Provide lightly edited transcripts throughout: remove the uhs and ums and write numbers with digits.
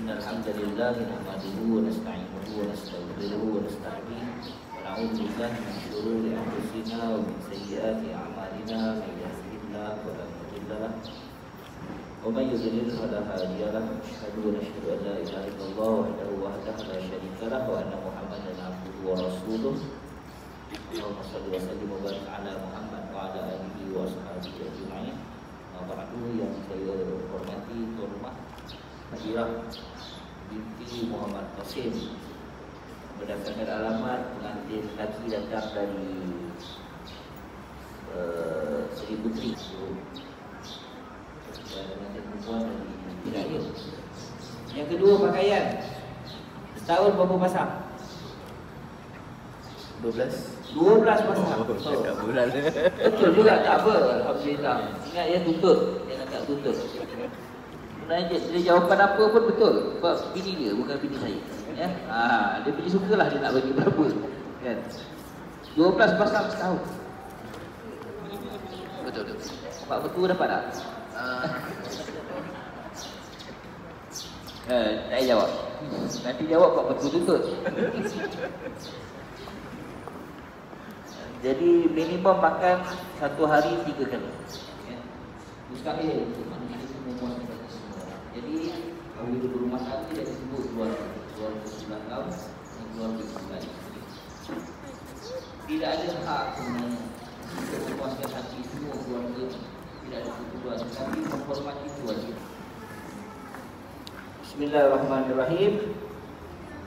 الحمد لله نحمده ونستعينه ونستغفره ونستهديه ونعوذ بالله من شرور أنفسنا ومن سيئات أعمالنا من يهده الله فلا مضل له ومن يضلل فلا هادي له أشهد أن لا إله إلا الله وحده لا شريك له وأن محمدا عبده ورسوله اللهم صل وسلم وبارك على محمد وعلى آله وصحبه أجمعين. Ba'du yang saya hormati Tuan Rumah Hadirah binti Muhammad Qasim, berdasarkan alamat pengantin lelaki datang dari Seri Putri dan pengantin perempuan dari Piraya. Yang kedua, pakaian. Setahun berapa pasang? 12 pasang. Betul juga, tak apa. Alhamdulillah. Ingat dia tuntut. Dia tak tuntut. Sebenarnya dia jawapan apa pun betul. Sebab bini dia, bukan bini saya. Ya? Dia bini sukalah dia nak bagi berapa. Kan? 12 pasang setahun. Betul. Pak Betul dapat tak? Saya jawab. Nanti jawab Pak Betul tuntut. Jadi minimum makan satu hari 3 kali. Mustahil untuk manusia semua puas semua. Jadi kalau hidup berumah tangga dia disebut keluarga 9 tahun dan keluarga 9. Tidak ada hak sebenarnya untuk memuaskan hati semua keluarga. Tidak ada kebutuhan, tetapi menghormati keluarga. Bismillahirrahmanirrahim.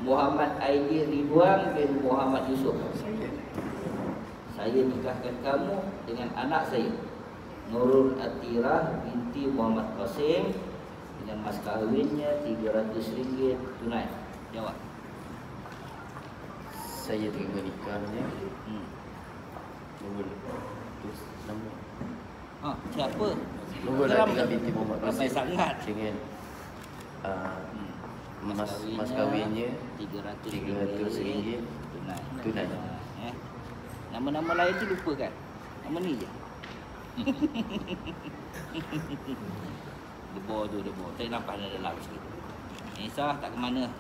Muhammad Aidil Ridwan bin Muhammad Yusuf. Saya nikahkan kamu dengan anak saya Nurul Atirah binti Muhammad Qasim dengan mas kahwinnya RM300 tunai. Jawab. Saya terima nikahnya. Nurul nama. Siapa? Nurul Atirah binti Muhammad Qasim sangat dengan mas kahwinnya RM300 tunai. Nama-nama lain tu lupakan. Nama ni je. Debor. Tak nampak ada dalam sikit. Nisah tak ke mana.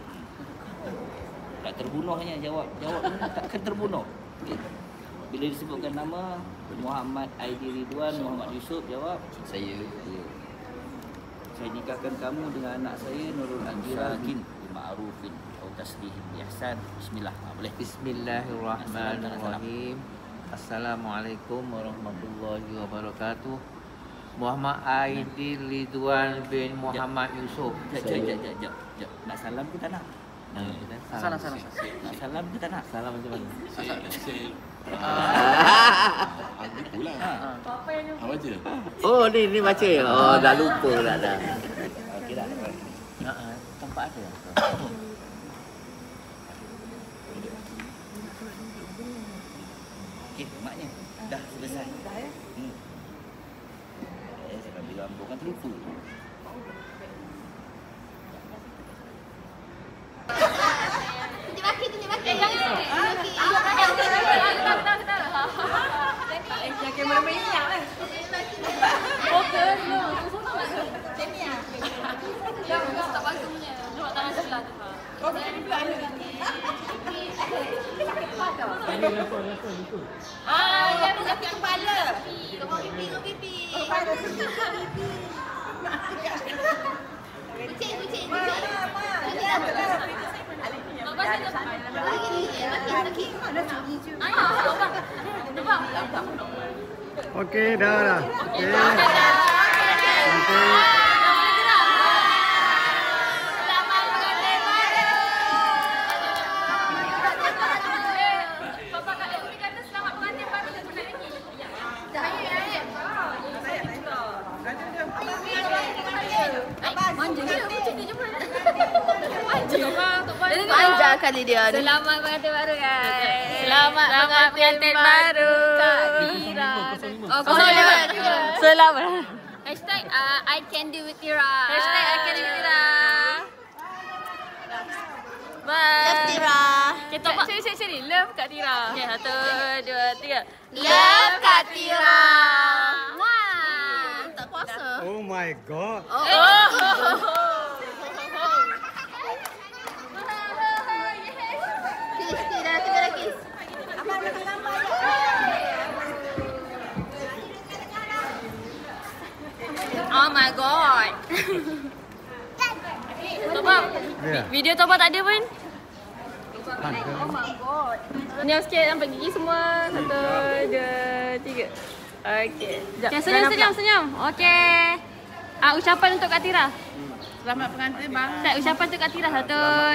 Tak terbunuhnya jawab takkan terbunuh. Okay. Bila disebutkan nama Muhammad Aidil Ridwan Muhammad Yusuf, jawab saya. Saya nikahkan kamu dengan anak saya Nurul Atirah bin Ma'rufin tasbih ihsan. Bismillah. Boleh. Bismillahirrahmanirrahim. Assalamualaikum warahmatullahi wabarakatuh. Muhammad Aidil Ridwan bin Muhammad Yusuf. Jap. Nak salam ke tak nak? Salam. Nak salam ke tak nak? Salam macam mana? Pula. Apa yang baca? Oh, ni baca ya. Oh, dah lupa dah. Okey dah. Tempat ada. Okey, maknya dah selesai. Dah ya? Saya bilang bukan terlupa. Tunjuk baki. Jangan. Yang kamera minyak kan? Fokus lu. Temia. Jangan tak bagusnya. Dua tangan sebelah tu. Oh, begini pula ni. Sakit kepala. Yang sakit kepala. Kau pipi. Kepala pipi. Kucing. Okey, dah. Okey. Manja kali dia. Selamat pengantin baru guys. Selamat pengantin baru. Kak Tira. Selamat. Hashtag I can do with Tira. Hashtag I can do with Tira. Bye. Love Tira. Kita sini. Love Kak Tira. Okay, 1, 2, 3. Love Kak Tira. Wah. Tak puasa. Oh my god. Oh. Tok Mak, Ya. video Tok Mak tak ada pun. Senyum sikit nampak gigi semua. 1, 2, 3. Okey. Okay, senyum. Okey. Ucapan untuk Kak Tira. Selamat pengantin bang. Tak, ucapan untuk Kak Tira. 1,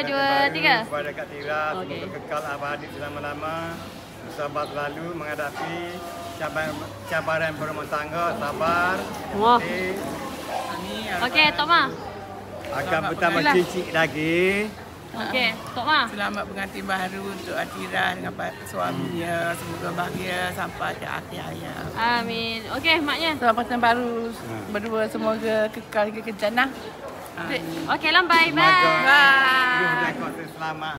2, 3. Kepada Kak Tira, Okey. semoga kekal abadi selama-lama, bersabar selalu menghadapi cabaran berumah tangga, sabar. Wah. Nanti Okey, Tok Mak. akan bertambah cincin lagi. Okey, Tok Mak. Selamat pengantin baru untuk Atira dengan suaminya. Semoga bahagia sampai ke akhir hayat. Amin. Okey, maknya. Selamat pengantin baru berdua semoga kekal ke jannah. Okey, lambai. Bye. Semoga hidup dan kuasa selamat.